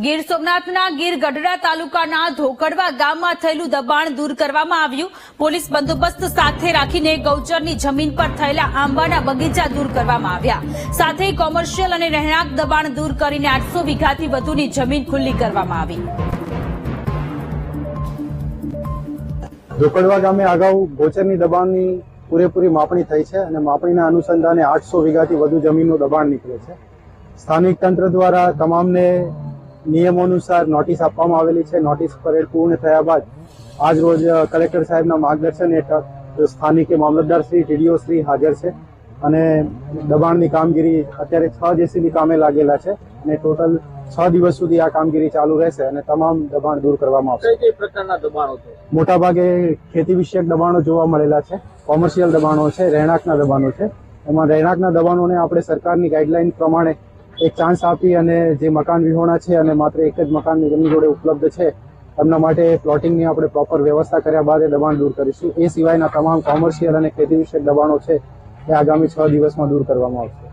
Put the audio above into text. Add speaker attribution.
Speaker 1: ગીર સોમનાથના ગીર ગઢડા તાલુકાના ધોકડવા ગામમાં થયેલું દબાણ દૂર કરવામાં આવ્યું। પોલીસ બંદોબસ્ત સાથે રાખીને ગૌચરની જમીન પર થયેલા આંબાના બગીચા દૂર કરવામાં આવ્યા। સાથે કોમર્શિયલ અને રહેણાંક દબાણ દૂર કરીને 800 વીઘાથી વધુની જમીન ખુલ્લી કરવામાં આવી।
Speaker 2: ધોકડવા ગામે અગાઉ ગૌચરની દબાણની પૂરેપૂરી માપણી થઈ છે અને માપણીના અનુસંધાને 800 વીઘાથી વધુ જમીનનું દબાણ નીકળે છે। સ્થાનિક તંત્ર દ્વારા તમામને નિયમો અનુસાર નોટિસ આપવામાં આવેલી છે। નોટિસ પરેડ પૂર્ણ થયા બાદ આજ રોજ કલેક્ટર સાહેબના માર્ગદર્શન હેઠળ સ્થાનિક મામલતદાર શ્રી ટીડીઓ શ્રી હાજર છે અને દબાણની કામગીરી અત્યારે 6 જેસીબી કામે લાગેલા છે અને ટોટલ 6 દિવસ સુધી આ કામગીરી ચાલુ રહેશે અને તમામ દબાણ દૂર કરવામાં આવશે।
Speaker 3: કઈ પ્રકારના દબાણો છે?
Speaker 2: મોટાભાગે ખેતી વિષયક દબાણો જોવા મળેલા છે, કોમર્શિયલ દબાણો છે, રહેણાંકના દબાણો છે। એમાં રહેણાંકના દબાણોને આપણે સરકારની ગાઈડલાઈન પ્રમાણે એક ચાન્સ આપી અને જે મકાન વિહોણા છે અને માત્ર એક જ મકાનની જમીન જોડે ઉપલબ્ધ છે એમના માટે પ્લોટિંગની આપણે પ્રોપર વ્યવસ્થા કર્યા બાદ એ દબાણ દૂર કરીશું। એ સિવાયના તમામ કોમર્શિયલ અને ખેતી વિષયક દબાણો છે એ આગામી 6 દિવસમાં દૂર કરવામાં આવશે।